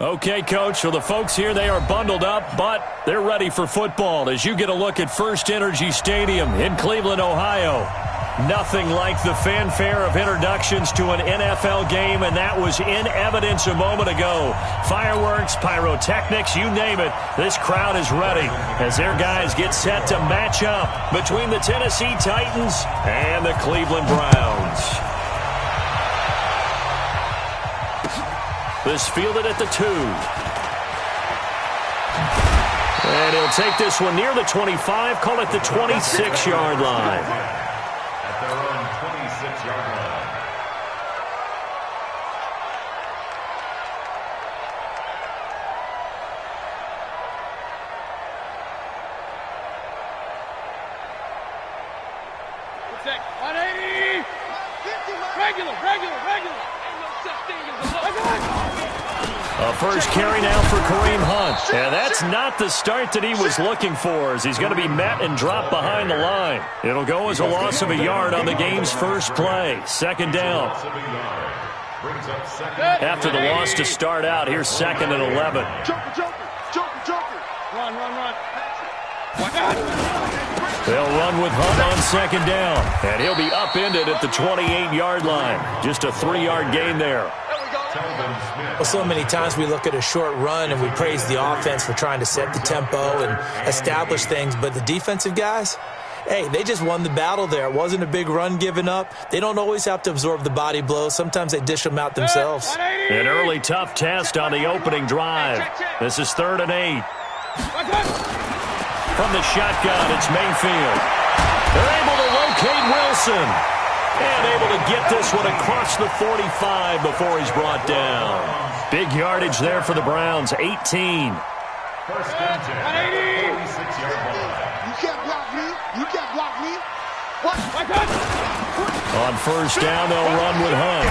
Okay, Coach, so the folks here, they are bundled up, but they're ready for football as you get a look at First Energy Stadium in Cleveland, Ohio. Nothing like the fanfare of introductions to an NFL game, and that was in evidence a moment ago. Fireworks, pyrotechnics, you name it. This crowd is ready as their guys get set to match up between the Tennessee Titans and the Cleveland Browns. This fielded at the 2. And he'll take this one near the 25, call it the 26-yard line. At their own 26-yard line. Check. 180. Regular. Ain't no such thing as a A first carry now for Kareem Hunt. And that's not the start that he was looking for, as he's going to be met and dropped behind the line. It'll go as a loss of a yard on the game's first play. Second down. After the loss to start out, here's 2nd and 11. Joker. Run. They'll run with Hunt on 2nd down. And he'll be upended at the 28-yard line. Just a 3-yard gain there. Well, so many times we look at a short run and we praise the offense for trying to set the tempo and establish things, but the defensive guys, hey, they just won the battle there. It wasn't a big run given up. They don't always have to absorb the body blows. Sometimes they dish them out themselves. An early tough test on the opening drive. This is 3rd and 8. From the shotgun, it's Mayfield. They're able to locate Wilson. And able to get this one across the 45 before he's brought down. Big yardage there for the Browns, 18. First and 10, 46-yard line. You can't block me. What? On first down, they'll run with Hunt.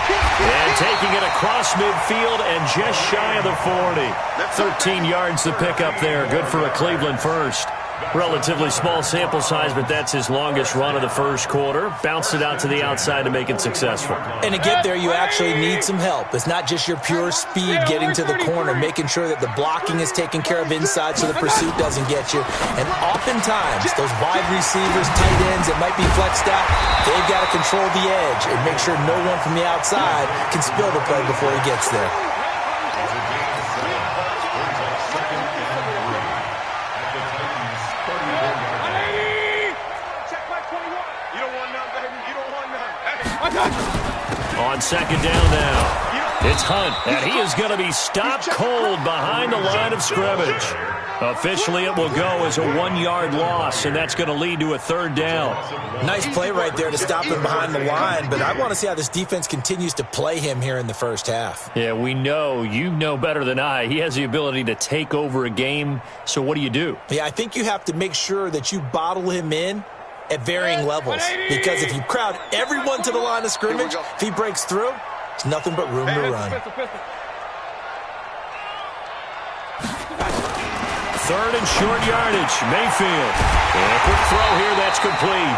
And taking it across midfield and just shy of the 40. 13 yards to pick up there. Good for a Cleveland first. Relatively small sample size, but that's his longest run of the first quarter. Bounced it out to the outside to make it successful. And to get there, you actually need some help. It's not just your pure speed getting to the corner, making sure that the blocking is taken care of inside so the pursuit doesn't get you. And oftentimes, those wide receivers, tight ends that might be flexed out, they've got to control the edge and make sure no one from the outside can spill the play before he gets there. On 2nd down now, it's Hunt, and he is going to be stopped cold behind the line of scrimmage. Officially, it will go as a 1-yard loss, and that's going to lead to a 3rd down. Nice play right there to stop him behind the line, but I want to see how this defense continues to play him here in the first half. Yeah, we know, you know better than I, he has the ability to take over a game, so what do? Yeah, I think you have to make sure that you bottle him in at varying levels, because if you crowd everyone to the line of scrimmage, if he breaks through, it's nothing but room to run. 3rd and short yardage, Mayfield. And a quick throw here, that's complete.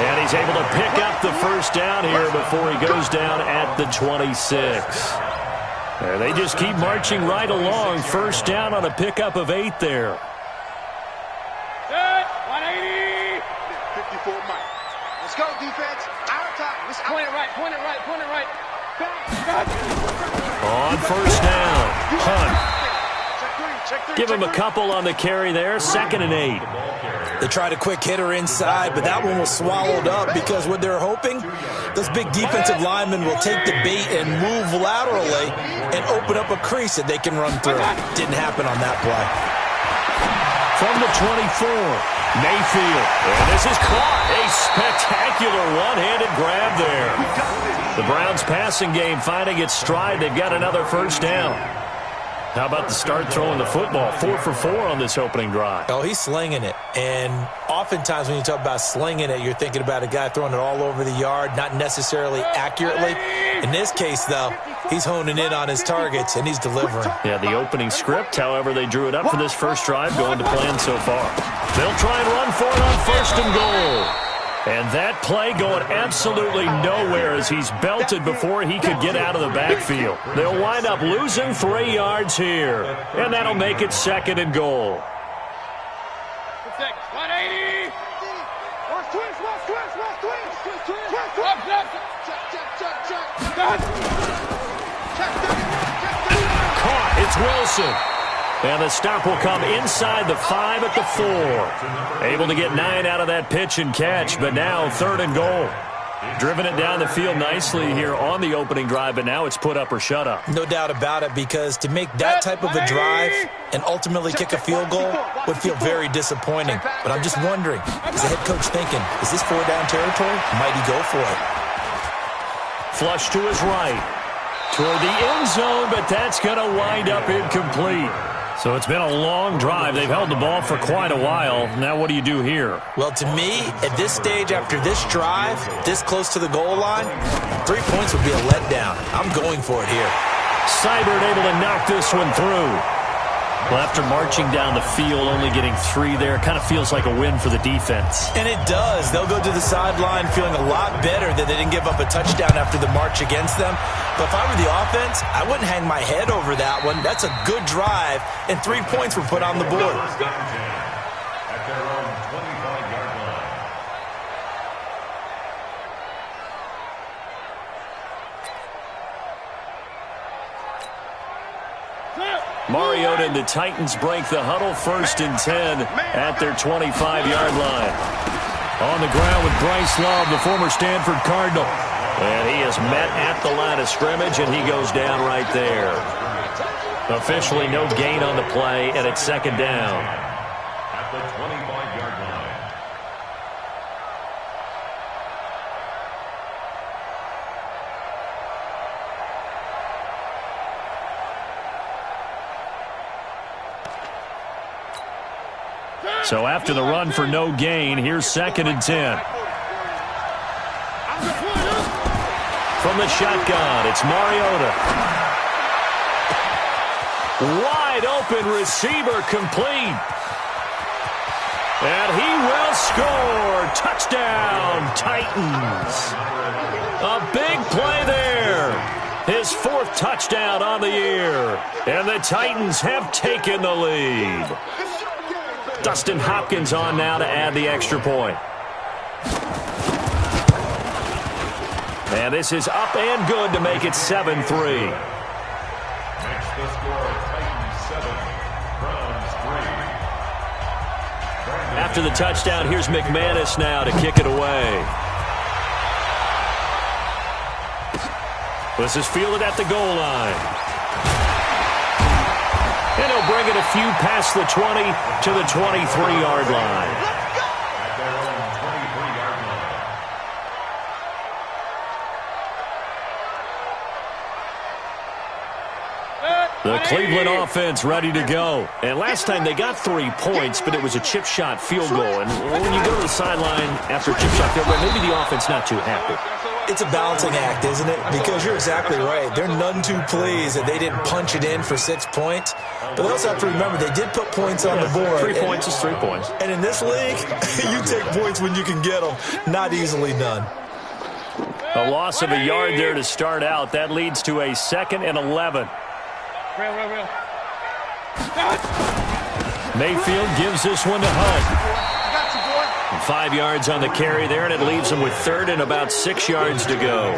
And he's able to pick up the first down here before he goes down at the 26. And they just keep marching right along. First down on a pickup of 8 there. 180. 54 Mike. Let's go, defense. Out of time. Let's point it right. On first down, Hunt. Give him a couple on the carry there. 2nd and 8. They tried a quick hitter inside, but that one was swallowed up because what they're hoping, those big defensive linemen will take the bait and move laterally and open up a crease that they can run through. Didn't happen on that play. From the 24, Mayfield. And this is caught. A spectacular one-handed grab there. The Browns passing game finding its stride. They've got another first down. How about the start throwing the football? 4 for 4 on this opening drive. Oh, he's slinging it. And oftentimes when you talk about slinging it, you're thinking about a guy throwing it all over the yard, not necessarily accurately. In this case, though, he's honing in on his targets, and he's delivering. Yeah, the opening script, however, they drew it up for this first drive, going to plan so far. They'll try and run for it on 1st and goal. And that play going absolutely nowhere as he's belted before he could get out of the backfield. They'll wind up losing 3 yards here, and that'll make it 2nd and goal. 180. Watch twist. Caught. It's Wilson. And the stop will come inside the 5 at the 4. Able to get 9 out of that pitch and catch, but now 3rd and goal. Driven it down the field nicely here on the opening drive, but now it's put up or shut up. No doubt about it, because to make that type of a drive and ultimately kick a field goal would feel very disappointing. But I'm just wondering, is the head coach thinking, is this 4-down territory? Might he go for it? Flush to his right. Toward the end zone, but that's going to wind up incomplete. So it's been a long drive. They've held the ball for quite a while. Now what do you do here? Well, to me, at this stage, after this drive, this close to the goal line, 3 points would be a letdown. I'm going for it here. Seibert able to knock this one through. Well, after marching down the field, only getting 3 there, kind of feels like a win for the defense. And it does. They'll go to the sideline feeling a lot better that they didn't give up a touchdown after the march against them. But if I were the offense, I wouldn't hang my head over that one. That's a good drive, and 3 points were put on the board. At their own 25-yard line. Mariota and the Titans break the huddle, 1st and 10 at their 25-yard line. On the ground with Bryce Love, the former Stanford Cardinal. And he is met at the line of scrimmage, and he goes down right there. Officially no gain on the play, and it's 2nd down. At the 25-yard line. So after the run for no gain, here's 2nd and 10. From the shotgun, it's Mariota. Wide open receiver complete. And he will score. Touchdown, Titans. A big play there. His 4th touchdown on the year. And the Titans have taken the lead. Dustin Hopkins on now to add the extra point. And this is up and good to make it 7-3. Makes the score Titans 7, Browns 3. After the touchdown, here's McManus now to kick it away. This is fielded at the goal line. And he'll bring it a few past the 20 to the 23-yard line. At their own 23-yard line. The Cleveland offense ready to go. And last time they got 3 points, but it was a chip shot field goal. And when you go to the sideline after a chip shot field goal, maybe the offense not too happy. It's a balancing act, isn't it? Because you're exactly right. They're none too pleased that they didn't punch it in for 6 points. But they also have to remember they did put points on the board. 3 points is 3 points. And in this league, you take points when you can get them. Not easily done. A loss of a yard there to start out. That leads to a 2nd and 11. Real. Mayfield gives this one to Hunt. 5 yards on the carry there, and it leaves them with 3rd and about 6 yards to go.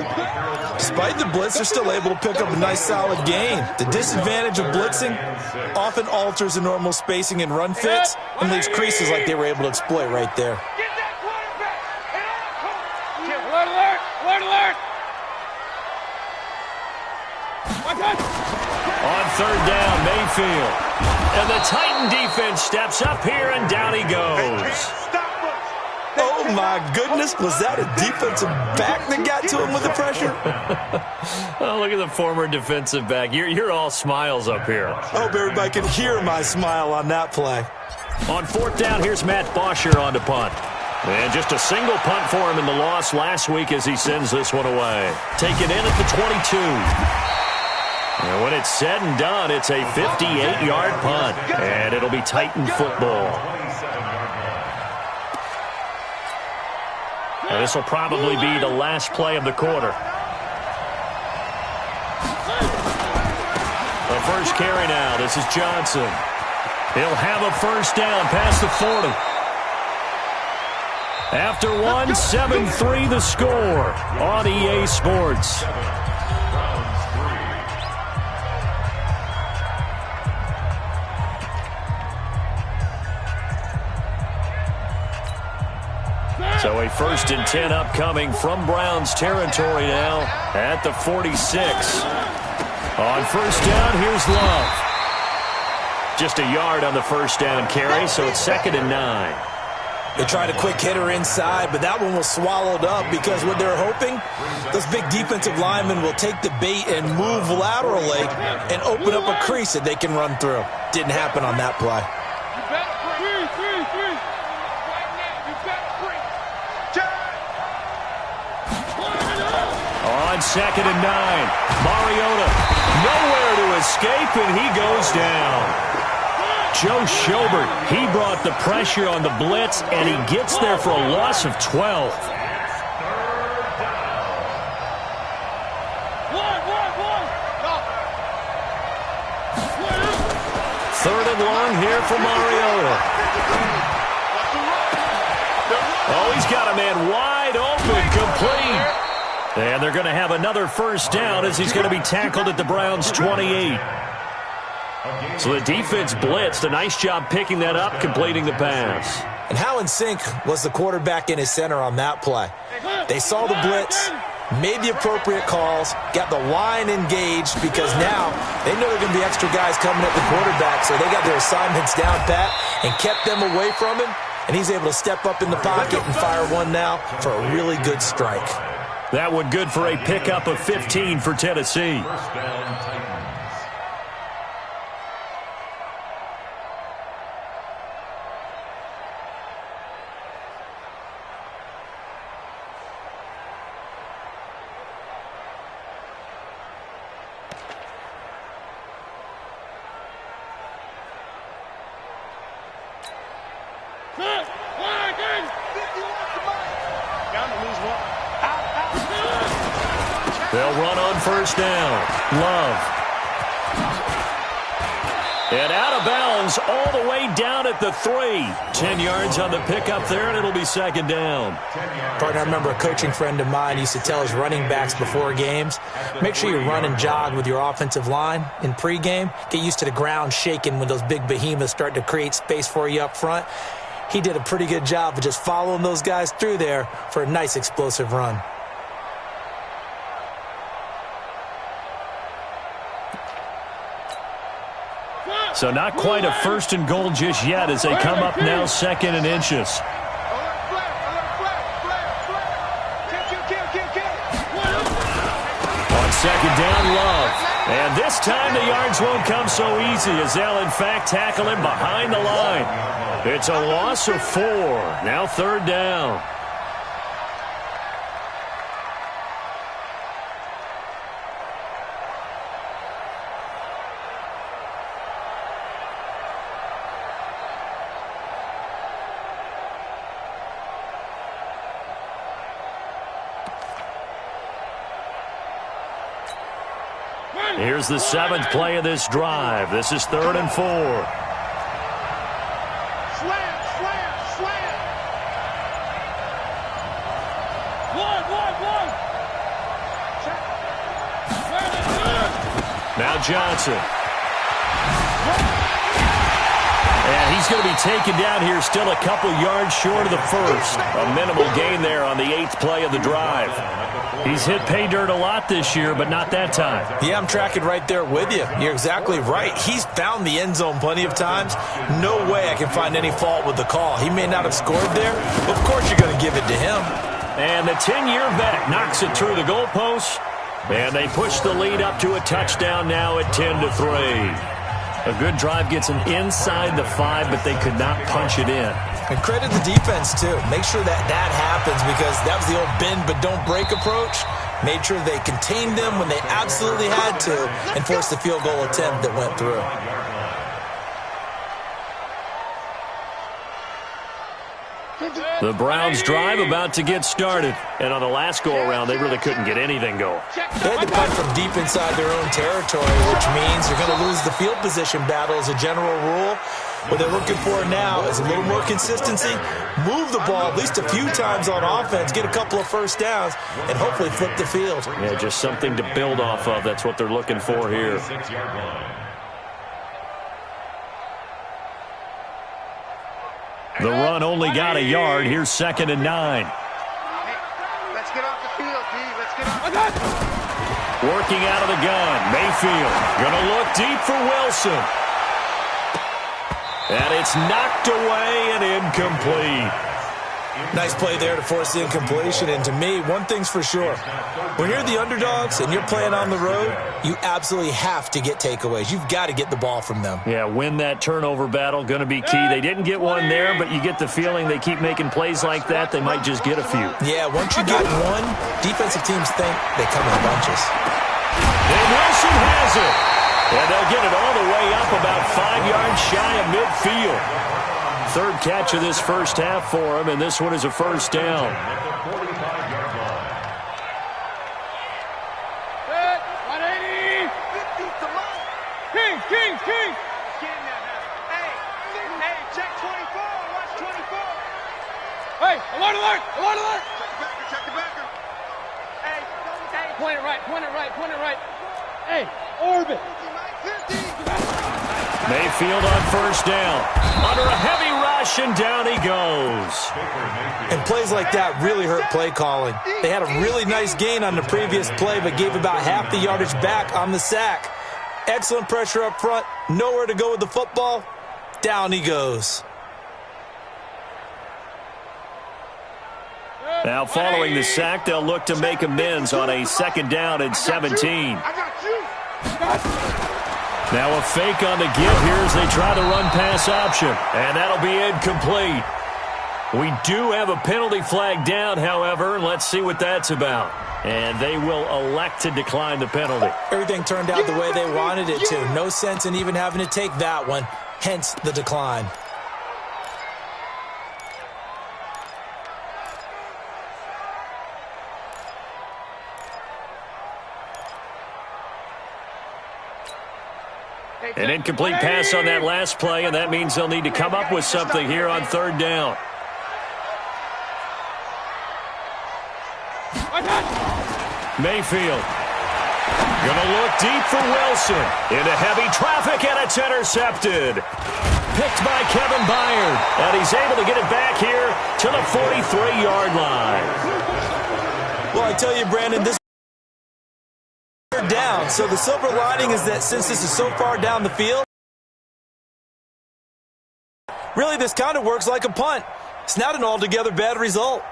Despite the blitz, they're still able to pick up a nice solid gain. The disadvantage of blitzing often alters the normal spacing and run fits and leaves creases like they were able to exploit right there. Get that quarterback. Alert. On 3rd down, Mayfield. And the Titan defense steps up here, and down he goes. Oh, my goodness. Was that a defensive back that got to him with the pressure? Oh, look at the former defensive back. You're all smiles up here. I hope everybody can hear my smile on that play. On 4th down, here's Matt Bosher on to punt. And just a single punt for him in the loss last week as he sends this one away. Taken in at the 22. And when it's said and done, it's a 58-yard punt. And it'll be Titan football. And this will probably be the last play of the quarter. The first carry now. This is Johnson. He'll have a first down past the 40. After one, 7-3 the score on EA Sports. So a 1st and 10 upcoming from Browns territory now at the 46. On first down, here's Love. Just a yard on the first down carry, so it's 2nd and 9. They tried a quick hitter inside, but that one was swallowed up because what they're hoping, those big defensive linemen will take the bait and move laterally and open up a crease that they can run through. Didn't happen on that play. On 2nd and 9, Mariota nowhere to escape, and he goes down. Joe Schobert, he brought the pressure on the blitz, and he gets there for a loss of 12. Third and long here for Mariota. Oh, he's got a man wide open, complete. And they're going to have another first down as he's going to be tackled at the Browns' 28. So the defense blitzed. A nice job picking that up, completing the pass. And how in sync was the quarterback in his center on that play? They saw the blitz, made the appropriate calls, got the line engaged because now they know there are going to be extra guys coming at the quarterback, so they got their assignments down pat and kept them away from him, and he's able to step up in the pocket and fire one now for a really good strike. That one good for a pickup of 15 for Tennessee. First down, Titans. They'll run on first down. Love. And out of bounds all the way down at the 3. 10 yards on the pickup there, and it'll be 2nd down. Partner, I remember a coaching friend of mine used to tell his running backs before games, make sure you run and jog with your offensive line in pregame. Get used to the ground shaking when those big behemoths start to create space for you up front. He did a pretty good job of just following those guys through there for a nice explosive run. So not quite a 1st and goal just yet as they come up now 2nd and inches. On 2nd down, Love. And this time the yards won't come so easy as they'll in fact tackle him behind the line. It's a loss of 4. Now 3rd down. Here's the 7th play of this drive. This is 3rd and 4. Slam, slam, slam. One. Now Johnson. And he's going to be taken down here still a couple yards short of the first. A minimal gain there on the 8th play of the drive. He's hit pay dirt a lot this year, but not that time. Yeah, I'm tracking right there with you. You're exactly right. He's found the end zone plenty of times. No way I can find any fault with the call. He may not have scored there, but of course you're going to give it to him. And the 10-year vet knocks it through the goalpost. And they push the lead up to a touchdown now at 10-3. A good drive gets them inside the 5, but they could not punch it in. And credit the defense, too. Make sure that happens because that was the old bend but don't break approach. Made sure they contained them when they absolutely had to and forced the field goal attempt that went through. The Browns drive about to get started. And on the last go-around, they really couldn't get anything going. They had to punt from deep inside their own territory, which means you're going to lose the field position battle as a general rule. What they're looking for now is a little more consistency, move the ball at least a few times on offense, get a couple of first downs, and hopefully flip the field. Yeah, just something to build off of. That's what they're looking for here. The run only got a yard. Here's 2nd and 9. Hey, let's get off the field, D. Let's get off. Working out of the gun. Mayfield going to look deep for Wilson. And it's knocked away and incomplete. Nice play there to force the incompletion. And to me, one thing's for sure. When you're the underdogs and you're playing on the road, you absolutely have to get takeaways. You've got to get the ball from them. Yeah, win that turnover battle, going to be key. They didn't get one there, but you get the feeling they keep making plays like that, they might just get a few. Yeah, once you get one, defensive teams think they come in bunches. And Wilson has it. And they'll get it all the way up about 5 yards shy of midfield. Third catch of this first half for him, and this one is a first down. Kings. Get in there now. Hey, check 24. Watch 24. Hey, alert. Check the backer. Hey. Point it right. Hey, orbit. Mayfield on first down. Under a heavy rush, and down he goes. And plays like that really hurt play calling. They had a really nice gain on the previous play, but gave about half the yardage back on the sack. Excellent pressure up front. Nowhere to go with the football. Down he goes. Now following the sack, they'll look to make amends on a 2nd down and 17. Now a fake on the give here as they try the run-pass option. And that'll be incomplete. We do have a penalty flag down, however. Let's see what that's about. And they will elect to decline the penalty. Everything turned out the way they wanted it to. No sense in even having to take that one. Hence the decline. An incomplete pass on that last play, and that means they'll need to come up with something here on 3rd down. Mayfield going to look deep for Wilson. Into heavy traffic, and it's intercepted. Picked by Kevin Byard, and he's able to get it back here to the 43-yard line. Well, I tell you, Brandon, this down. So the silver lining is that since this is so far down the field, really this kind of works like a punt. It's not an altogether bad result.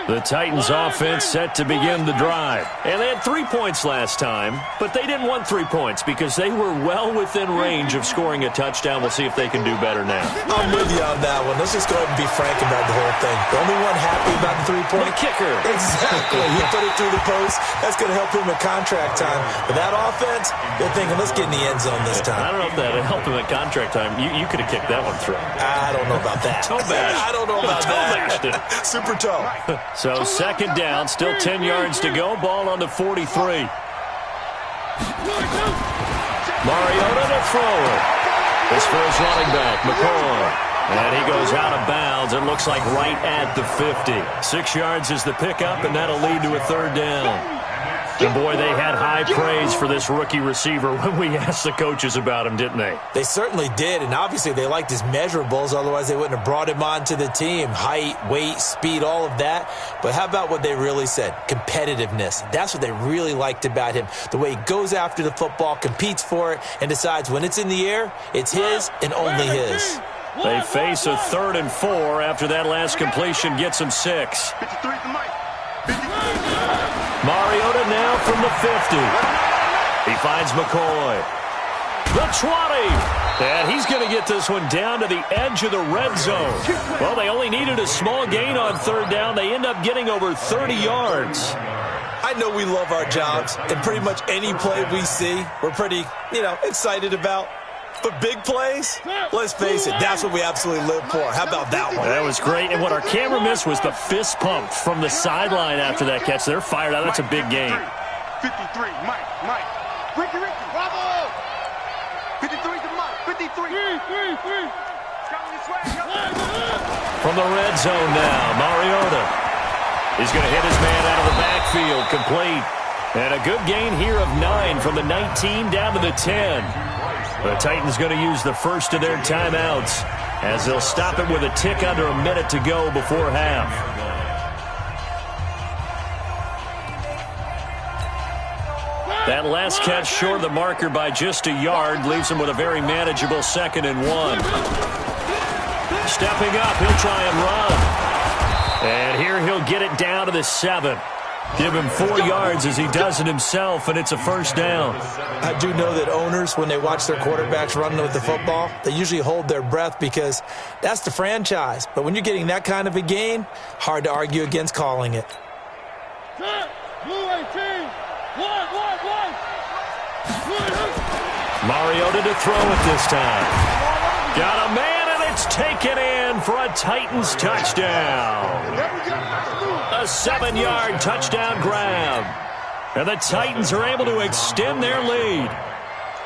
The Titans offense set to begin the drive. And they had 3 points last time, but they didn't want 3 points because they were well within range of scoring a touchdown. We'll see if they can do better now. I'm with you on that one. Let's just go ahead and be frank about the whole thing. The only one happy about the 3-point kicker. Exactly. He put it through the post. That's going to help him at contract time. But that offense, they're thinking, let's get in the end zone this time. I don't know if that helped him at contract time. You could have kicked that one through. I don't know about that. Toe bash. I don't know about that. Super toe. So 2nd down, still 10 yards to go. Ball on the 43. Mariota to throw it. This for his running back, McCoy. And he goes out of bounds. It looks like right at the 50. 6 yards is the pickup, and that'll lead to a 3rd down. And, boy, they had high praise for this rookie receiver when we asked the coaches about him, didn't they? They certainly did, and obviously they liked his measurables. Otherwise, they wouldn't have brought him onto the team. Height, weight, speed, all of that. But how about what they really said? Competitiveness. That's what they really liked about him. The way he goes after the football, competes for it, and decides when it's in the air, it's his and only his. They face a 3rd and 4 after that last completion gets them 6. 53 for Mike. Mariota now from the 50. He finds McCoy. The 20. And he's going to get this one down to the edge of the red zone. Well, they only needed a small gain on 3rd down. They end up getting over 30 yards. I know we love our jobs, and pretty much any play we see, we're pretty, excited about. For big plays, let's face it, that's what we absolutely live for. How about that one? That was great. And what our camera missed was the fist pump from the sideline after that catch. They're fired out. That's a big game. 53, Mike. Ricky, bravo! 53 to Mike. 53. From the red zone now, Mariota. He's going to hit his man out of the backfield, complete. And a good gain here of 9 from the 19 down to the 10. The Titans going to use the first of their timeouts as they'll stop it with a tick under a minute to go before half. That last catch short of the marker by just a yard leaves him with a very manageable 2nd and 1. Stepping up, he'll try and run. And here he'll get it down to the 7. Give him 4 yards as he does it himself, and it's a first down. I do know that owners, when they watch their quarterbacks running with the football, they usually hold their breath because that's the franchise. But when you're getting that kind of a gain, hard to argue against calling it. Mariota to throw it this time. Got a man, and it's taken in for a Titans touchdown. A 7-yard touchdown grab. And the Titans are able to extend their lead.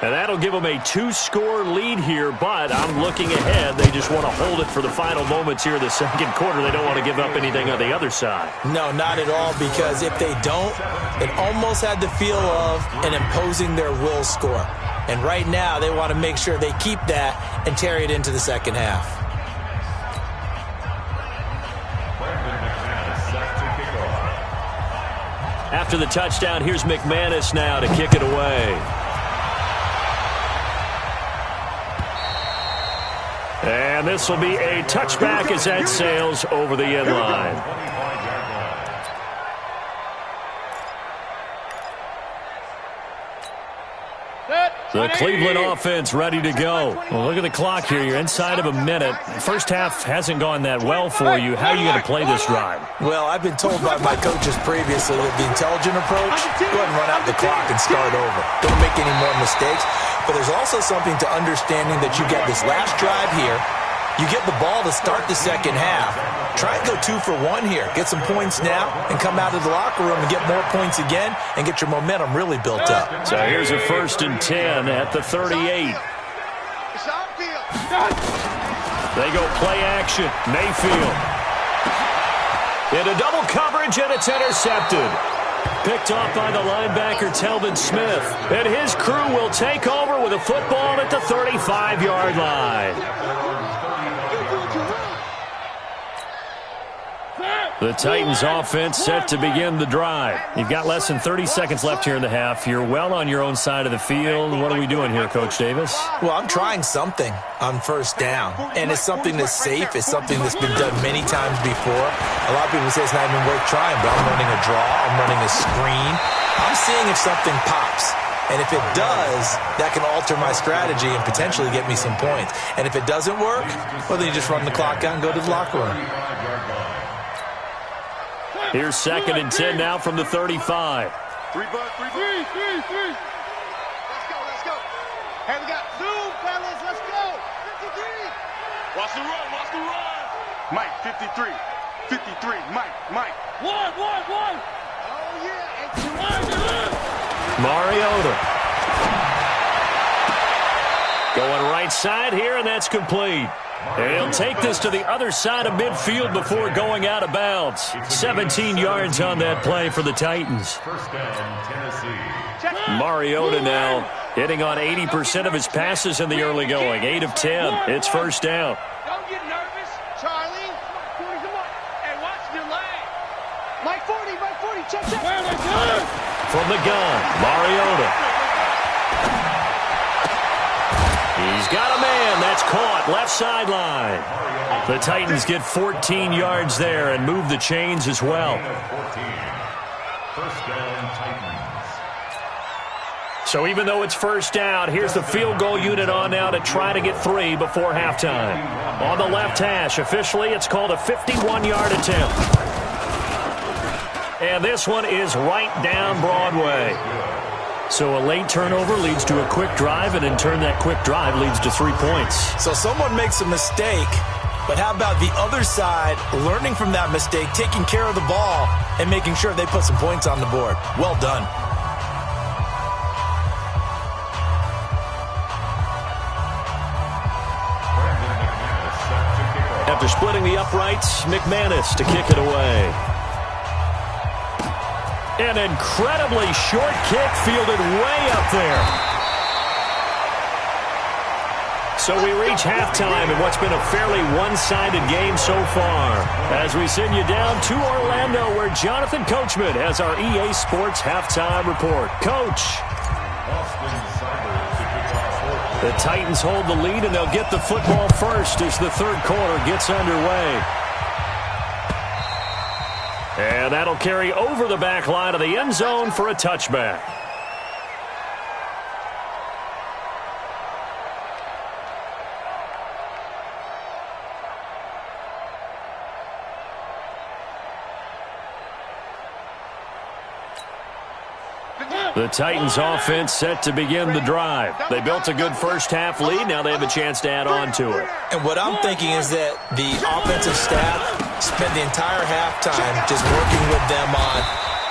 And that'll give them a 2-score lead here, but I'm looking ahead. They just want to hold it for the final moments here in the second quarter. They don't want to give up anything on the other side. No, not at all, because if they don't, it almost had the feel of an imposing their will score. And right now, they want to make sure they keep that and carry it into the second half. After the touchdown, here's McManus now to kick it away. And this will be a touchback as that sails over the end line. The Cleveland offense ready to go. Well, look at the clock here. You're inside of a minute. First half hasn't gone that well for you. How are you going to play this drive? Well, I've been told by my coaches previously that the intelligent approach, go ahead and run out the clock and start over. Don't make any more mistakes. But there's also something to understanding that you get this last drive here. You get the ball to start the second half. Try and go 2 for 1 here. Get some points now and come out of the locker room and get more points again and get your momentum really built up. So here's a 1st and 10 at the 38. They go play action. Mayfield. Into double coverage, and it's intercepted. Picked off by the linebacker, Telvin Smith. And his crew will take over with a football at the 35-yard line. The Titans offense set to begin the drive. You've got less than 30 seconds left here in the half. You're well on your own side of the field. What are we doing here, Coach Davis? Well, I'm trying something on first down. And it's something that's safe. It's something that's been done many times before. A lot of people say it's not even worth trying, but I'm running a draw. I'm running a screen. I'm seeing if something pops. And if it does, that can alter my strategy and potentially get me some points. And if it doesn't work, well, then you just run the clock out and go to the locker room. Here's 2nd and 10 now from the 35. 3, Bud. 3. Let's go. Hey, we got zoom, fellas. Let's go. 53. Watch the run. Mike, 53. 53. Mike. 1. Oh, yeah. Mariota. Going right side here, and that's complete. And he'll take this to the other side of midfield before going out of bounds. 17 yards on that play for the Titans. First down, Tennessee. Mariota now hitting on 80% of his passes in the early going. 8 of 10. It's first down. Don't get nervous, Charlie. Hey, watch the leg. Mike 40. Check that. From the gun, Mariota. He's got a man. That's caught. Left sideline. The Titans get 14 yards there and move the chains as well. First down, Titans. So even though it's first down, here's the field goal unit on now to try to get 3 before halftime. On the left hash, officially, it's called a 51-yard attempt. And this one is right down Broadway. So a late turnover leads to a quick drive, and in turn that quick drive leads to 3 points. So someone makes a mistake, but how about the other side learning from that mistake, taking care of the ball, and making sure they put some points on the board? Well done. After splitting the uprights, McManus to kick it away. An incredibly short kick fielded way up there. So we reach halftime in what's been a fairly one-sided game so far. As we send you down to Orlando, where Jonathan Coachman has our EA Sports halftime report. Coach. The Titans hold the lead, and they'll get the football first as the third quarter gets underway. And that'll carry over the back line of the end zone for a touchback. The Titans offense set to begin the drive. They built a good first-half lead. Now they have a chance to add on to it. And what I'm thinking is that the offensive staff spent the entire halftime just working with them on,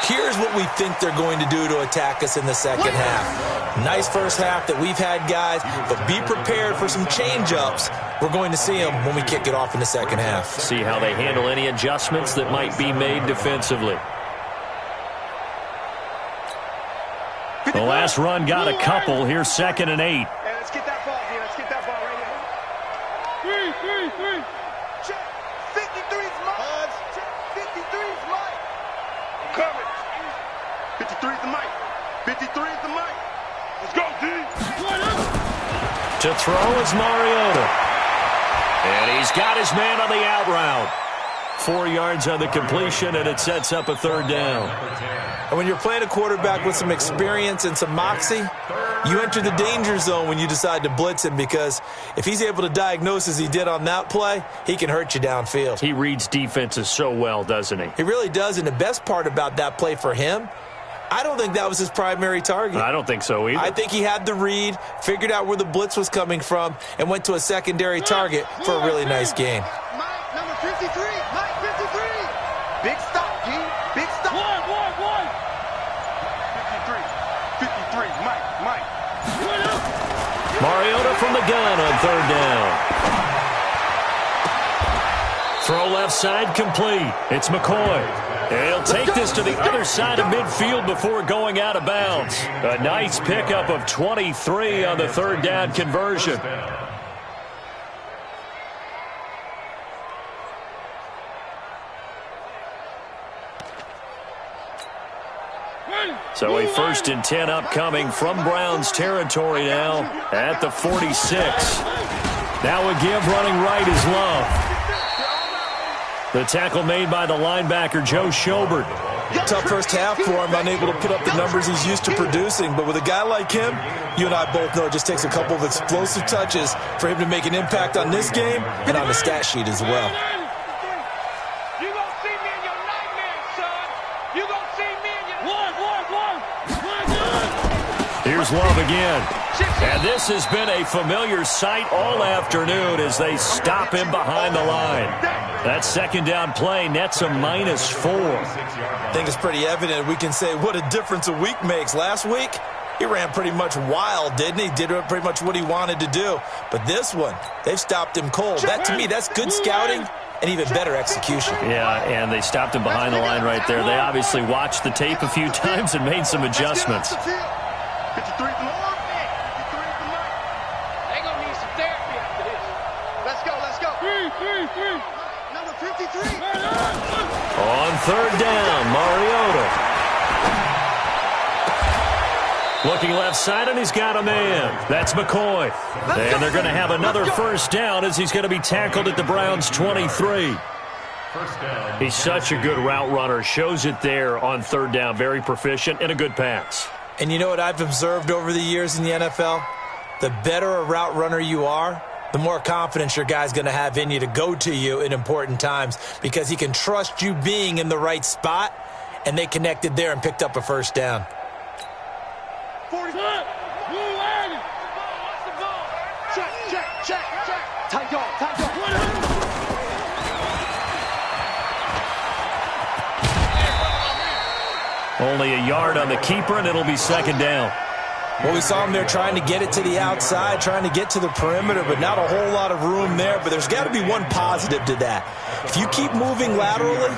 here's what we think they're going to do to attack us in the second half. Nice first half that we've had, guys, but be prepared for some change-ups. We're going to see them when we kick it off in the second half. See how they handle any adjustments that might be made defensively. The last run got a couple. Here's 2nd and 8. Hey, let's get that ball here. Let's get that ball right here. Three. Check. 53's mine. Check. 53's mine. Coverage. 53's the mic. 53's the mic. Let's go, D. To throw is Mariota. And he's got his man on the out route. 4 yards on the completion, and it sets up a third down. And when you're playing a quarterback with some experience and some moxie, you enter the danger zone when you decide to blitz him, because if he's able to diagnose as he did on that play, he can hurt you downfield. He reads defenses so well, doesn't he? He really does, and the best part about that play for him, I don't think that was his primary target. I don't think so either. I think he had the read, figured out where the blitz was coming from, and went to a secondary target for a really nice gain. Mike, number 53. Mike, 53. Big stop, G. Big stop. One. 53, Mike. Mariota from the gun on third down. Throw left side complete. It's McCoy. And he'll take this to the other side of midfield before going out of bounds. A nice pickup of 23 on the third down conversion. So a 1st and 10 upcoming from Browns territory now at the 46. Now a give running right is Love. The tackle made by the linebacker Joe Schobert. Tough first half for him, unable to put up the numbers he's used to producing. But with a guy like him, you and I both know it just takes a couple of explosive touches for him to make an impact on this game and on the stat sheet as well. You gonna see me in your nightmares, son. You gonna see me in your... One. Here's Love again. And this has been a familiar sight all afternoon as they stop him behind the line. That second down play nets a -4. I think it's pretty evident. We can say what a difference a week makes. Last week, he ran pretty much wild, didn't he? Did pretty much what he wanted to do. But this one, they've stopped him cold. That, to me, that's good scouting and even better execution. Yeah, and they stopped him behind the line right there. They obviously watched the tape a few times and made some adjustments. 53's the mark. 53's the mark. They gonna need some therapy after this. Let's go. Three. Number 53. On third down, Mariota. Looking left side, and he's got a man. That's McCoy. And they're going to have another first down as he's going to be tackled at the Browns' 23. He's such a good route runner. Shows it there on third down. Very proficient and a good pass. And you know what I've observed over the years in the NFL? The better a route runner you are, the more confidence your guy's going to have in you to go to you in important times, because he can trust you being in the right spot, and they connected there and picked up a first down. 40. Blue wagon. Watch the ball. Check. Tight dog. Only a yard on the keeper, and it'll be second down. Well, we saw him there trying to get it to the outside, trying to get to the perimeter, but not a whole lot of room there. But there's got to be one positive to that. If you keep moving laterally,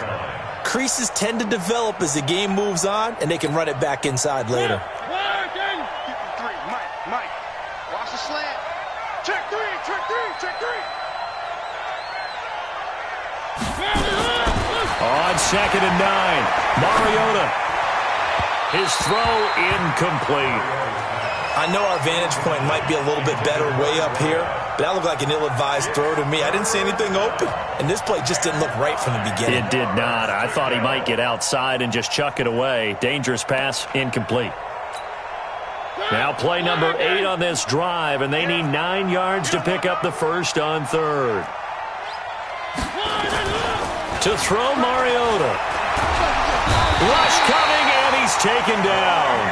creases tend to develop as the game moves on, and they can run it back inside later. Mike. Watch the slant. Check three. On 2nd and 9, Mariota. His throw incomplete. I know our vantage point might be a little bit better way up here, but that looked like an ill-advised throw to me. I didn't see anything open, and this play just didn't look right from the beginning. It did not. I thought he might get outside and just chuck it away. Dangerous pass, incomplete. Now play number 8 on this drive, and they need 9 yards to pick up the first on 3rd. To throw, Mariota. Rush coming, and he's taken down.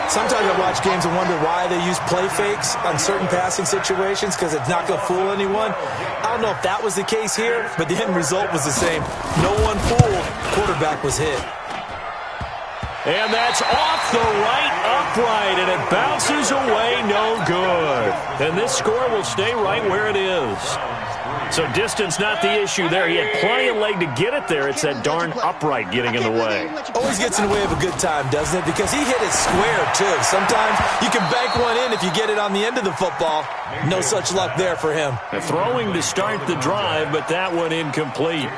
Sometimes I watch games and wonder why they use play fakes on certain passing situations, because it's not going to fool anyone. I don't know if that was the case here, but the end result was the same. No one fooled. Quarterback was hit. And that's off the right upright, and it bounces away, no good. And this score will stay right where it is. So distance not the issue there. He had plenty of leg to get it there. It's that darn upright getting in the way. Always gets in the way of a good time, doesn't it? Because he hit it square, too. Sometimes you can bank one in if you get it on the end of the football. No such luck there for him. Throwing to start the drive, but that one incomplete.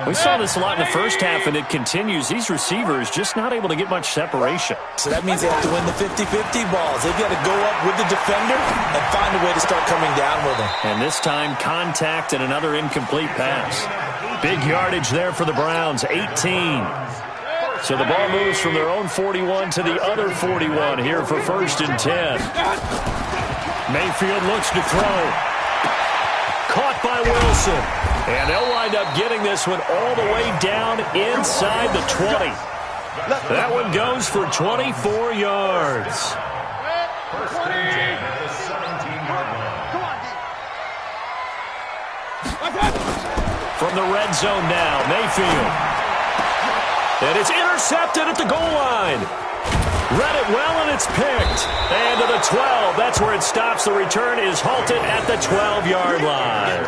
We saw this a lot in the first half, and it continues. These receivers just not able to get much separation. So that means they have to win the 50-50 balls. They've got to go up with the defender and find a way to start coming down with him. And this time, contact and another incomplete pass. Big yardage there for the Browns, 18. So the ball moves from their own 41 to the other 41 here for 1st and 10. Mayfield looks to throw. Caught by Wilson. And they'll wind up getting this one all the way down inside the 20. That one goes for 24 yards. From the red zone now, Mayfield. And it's intercepted at the goal line. Read it well, and it's picked. And to the 12. That's where it stops. The return is halted at the 12-yard line.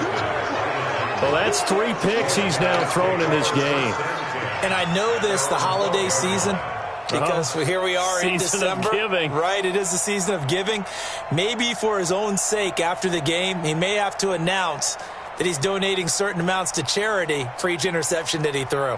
Well, that's 3 picks he's now thrown in this game. And I know this, the holiday season, because here we are in December. Season of giving. Right, it is the season of giving. Maybe for his own sake after the game, he may have to announce that he's donating certain amounts to charity for each interception that he threw.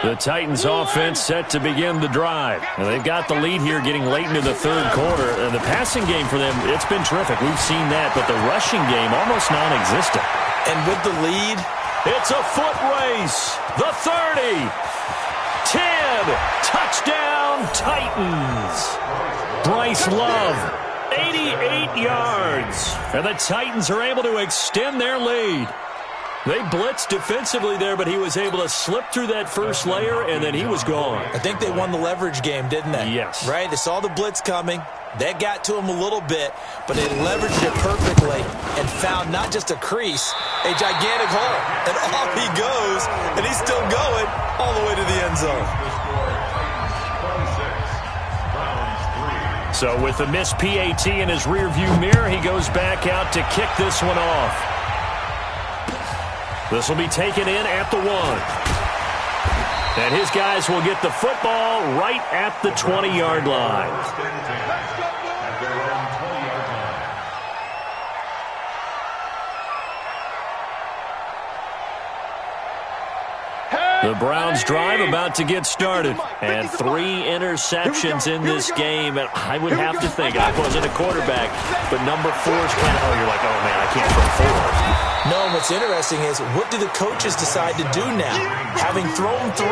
The Titans offense set to begin the drive. And they've got the lead here getting late into the 3rd quarter. And the passing game for them, it's been terrific. We've seen that. But the rushing game, almost non-existent. And with the lead, it's a foot race. The 30. 10. Touchdown, Titans. Bryce Love, 88 yards. And the Titans are able to extend their lead. They blitzed defensively there, but he was able to slip through that first layer, and then he was gone. I think they won the leverage game, didn't they? Yes. Right? They saw the blitz coming. That got to him a little bit, but they leveraged it perfectly and found not just a crease, a gigantic hole. And off he goes, and he's still going all the way to the end zone. So with the missed PAT in his rearview mirror, he goes back out to kick this one off. This will be taken in at the 1. And his guys will get the football right at the 20-yard line. The Browns drive about to get started. And 3 interceptions in this game. And I would have to think, I wasn't a quarterback, but number 4 is kind of, oh, you're like, oh, man, I can't throw 4. No, what's interesting is, what do the coaches decide to do now? Having thrown 3,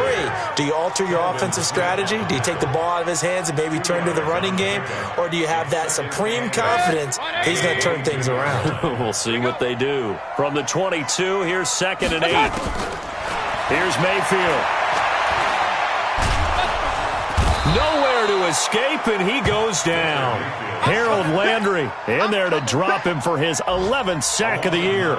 do you alter your offensive strategy? Do you take the ball out of his hands and maybe turn to the running game? Or do you have that supreme confidence he's going to turn things around? We'll see what they do. From the 22, here's 2nd and 8. Here's Mayfield. Nowhere to escape, and he goes down. Harold Landry in there to drop him for his 11th sack of the year.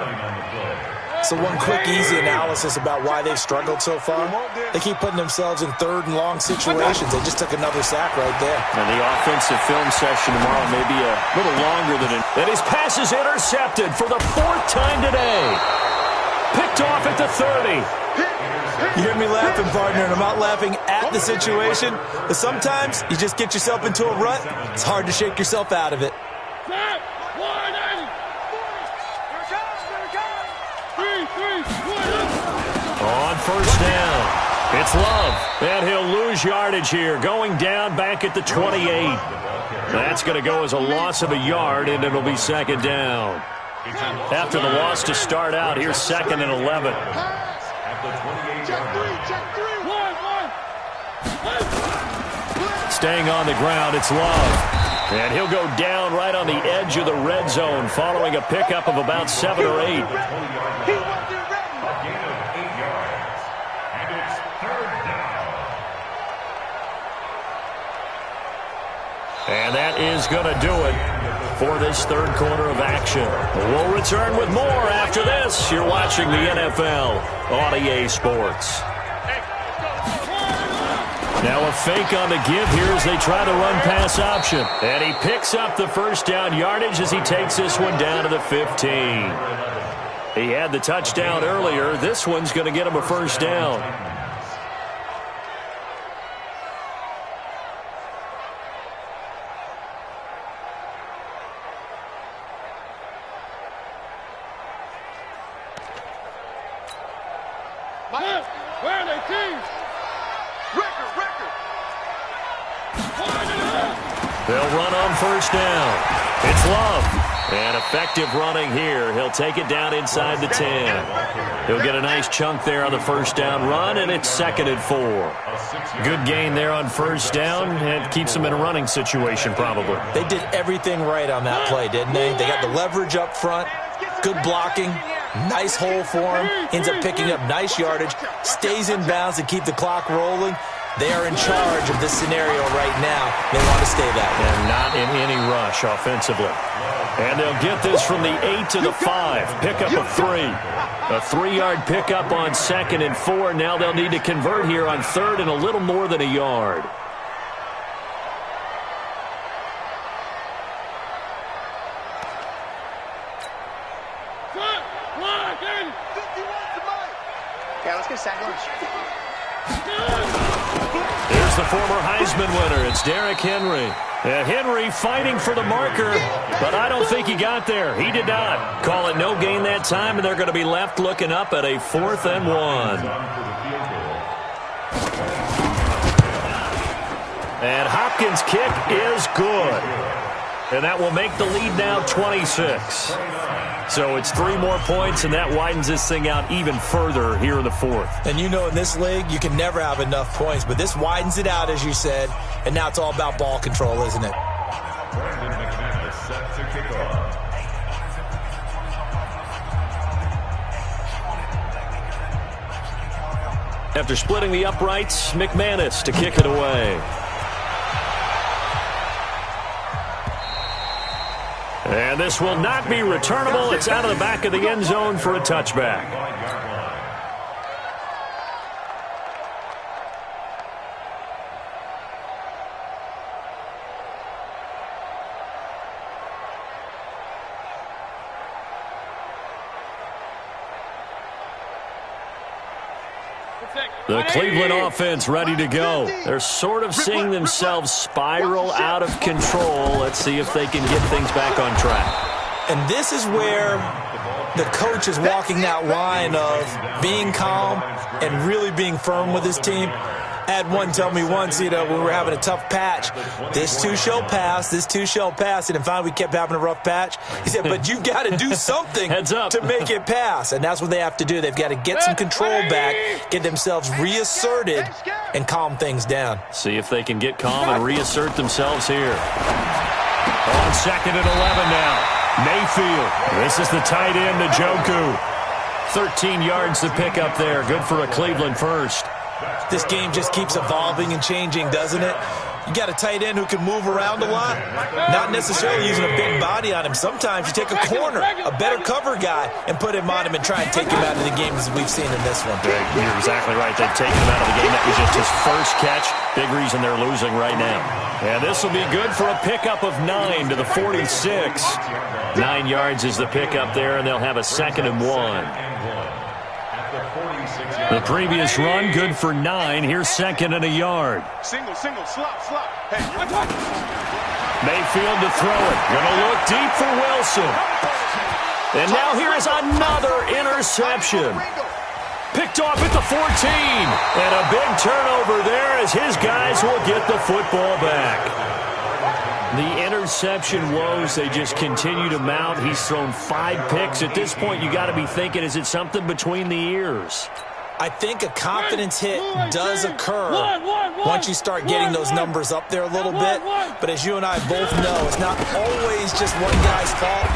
So one quick, easy analysis about why they've struggled so far. They keep putting themselves in 3rd and long situations. They just took another sack right there. And the offensive film session tomorrow may be a little longer than it. And his pass is intercepted for the 4th time today. Picked off at the 30. You hear me laughing, partner, and I'm not laughing at the situation, but sometimes you just get yourself into a rut. It's hard to shake yourself out of it. On 1st down, it's Love, and he'll lose yardage here, going down back at the 28. That's going to go as a loss of a yard, and it'll be 2nd down. After the loss to start out, here's 2nd and 11. Staying on the ground, it's Love. And he'll go down right on the edge of the red zone following a pickup of about 7 or 8. And that is going to do it for this 3rd quarter of action. We'll return with more after this. You're watching the NFL on EA Sports. Now a fake on the give here as they try to run pass option. And he picks up the 1st down yardage as he takes this one down to the 15. He had the touchdown earlier. This one's going to get him a 1st down. Where are they, teams? Record. They'll run on 1st down. It's Love. And effective running here. He'll take it down inside the 10. He'll get a nice chunk there on the 1st down run, and it's 2nd and 4. Good gain there on 1st down, and keeps them in a running situation probably. They did everything right on that play, didn't they? They got the leverage up front, good blocking, nice hole for him, ends up picking up nice yardage, stays in bounds to keep the clock rolling. They are in charge of this scenario right now. They want to stay that way. And not in any rush offensively. And they'll get this from the 8 to the 5. Pickup of 3. A 3-yard pickup on 2nd and 4. Now they'll need to convert here on 3rd and a little more than a yard. Yeah, let's get a sack lunch. There's the former Heisman winner. It's Derrick Henry. Henry fighting for the marker, but I don't think he got there. He did not. Call it no gain that time, and they're going to be left looking up at a 4th and 1. And Hopkins' kick is good. And that will make the lead now 26. So it's 3 more points, and that widens this thing out even further here in the 4th. And you know, in this league, you can never have enough points, but this widens it out, as you said, and now it's all about ball control, isn't it? Brandon McManus set to kick off. After splitting the uprights, McManus to kick it away. And this will not be returnable. It's out of the back of the end zone for a touchback. The Cleveland offense ready to go. They're sort of seeing themselves spiral out of control. Let's see if they can get things back on track. And this is where the coach is walking that line of being calm and really being firm with his team. I had one tell me once, when we were having a tough patch, this too shall pass, this too shall pass. And finally we kept having a rough patch. He said, but you've got to do something to make it pass. And that's what they have to do. They've got to get some control back, get themselves reasserted, and calm things down. See if they can get calm and reassert themselves here. On 2nd and 11 now. Mayfield. This is the tight end, Njoku. 13 yards to pick up there. Good for a Cleveland first. This game just keeps evolving and changing, doesn't it? You got a tight end who can move around a lot, not necessarily using a big body on him. Sometimes you take a corner, a better cover guy, and put him on him and try and take him out of the game as we've seen in this one. You're exactly right. They've taken him out of the game. That was just his first catch. Big reason they're losing right now. And this will be good for a pickup of 9 to the 46. 9 yards is the pickup there, and they'll have a 2nd and 1. The previous run, good for 9. Here's 2nd and a yard. Single, slop. Hey, Mayfield to throw it. Gonna look deep for Wilson. And now here is another interception. Picked off at the 14. And a big turnover there as his guys will get the football back. The interception woes, they just continue to mount. He's thrown 5 picks. At this point, you got to be thinking, is it something between the ears? I think a confidence hit does occur once you start getting those numbers up there a little bit. But as you and I both know, it's not always just one guy's fault.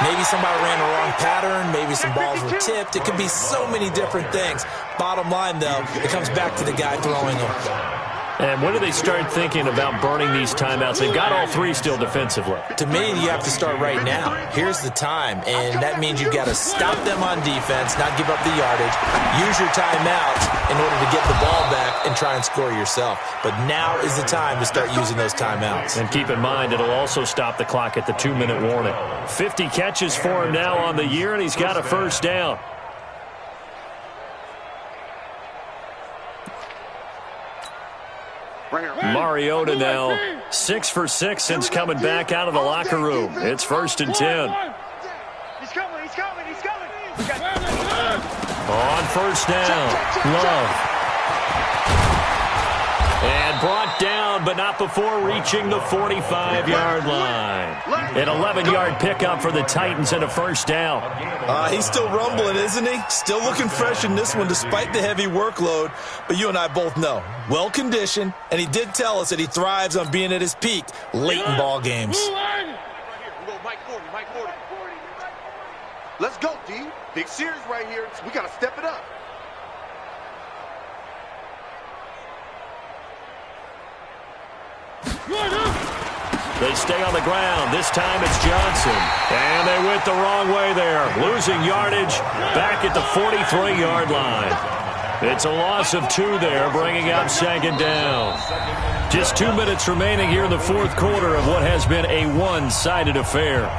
Maybe somebody ran the wrong pattern. Maybe some balls were tipped. It could be so many different things. Bottom line, though, it comes back to the guy throwing them. And when do they start thinking about burning these timeouts? They've got all 3 still defensively. To me, you have to start right now. Here's the time, and that means you've got to stop them on defense, not give up the yardage, use your timeouts in order to get the ball back and try and score yourself. But now is the time to start using those timeouts. And keep in mind, it'll also stop the clock at the 2-minute warning. 50 catches for him now on the year, and he's got a first down. Mariota now 6 for 6 since coming back out of the locker room. It's 1st and 10. He's coming. On first down, Love. And brought down, but not before reaching the 45-yard line. An 11-yard pickup for the Titans and a first down. He's still rumbling, isn't he? Still looking fresh in this one despite the heavy workload. But you and I both know, well-conditioned, and he did tell us that he thrives on being at his peak late in ball games. Mike 40. Let's go, D. Big series right here. We got to step it up. They stay on the ground. This time it's Johnson. And they went the wrong way there. Losing yardage back at the 43-yard line. It's a loss of 2 there, bringing up 2nd down. Just 2 minutes remaining here in the 4th quarter of what has been a one-sided affair.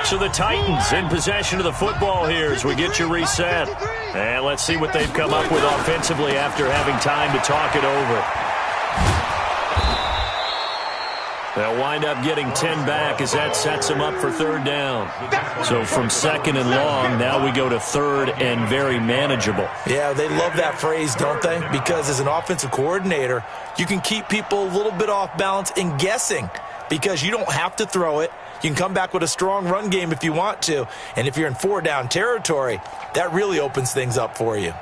So the Titans in possession of the football here as we get you reset. And let's see what they've come up with offensively after having time to talk it over. They'll wind up getting 10 back as that sets them up for 3rd down. So from 2nd and long, now we go to 3rd and very manageable. Yeah, they love that phrase, don't they? Because as an offensive coordinator, you can keep people a little bit off balance and guessing because you don't have to throw it. You can come back with a strong run game if you want to. And if you're in 4-down territory, that really opens things up for you.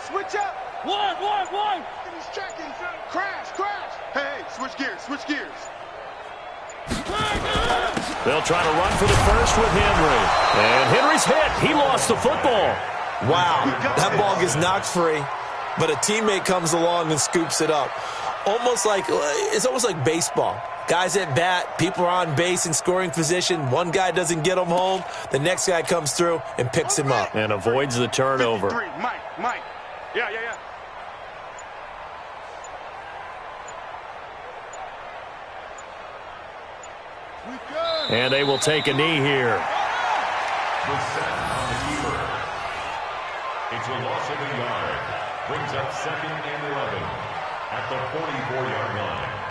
Switch up. One. He's checking. Crash. Hey, switch gears. They'll try to run for the first with Henry. And Henry's hit. He lost the football. Wow, that ball gets knocked free, but a teammate comes along and scoops it up. It's almost like baseball. Guys at bat, people are on base in scoring position. One guy doesn't get him home. The next guy comes through and picks him up. And avoids the turnover. Mike. Yeah. And they will take a knee here. The set on the keeper. It's a loss of a yard. Brings up 2nd and 11 at the 44-yard line.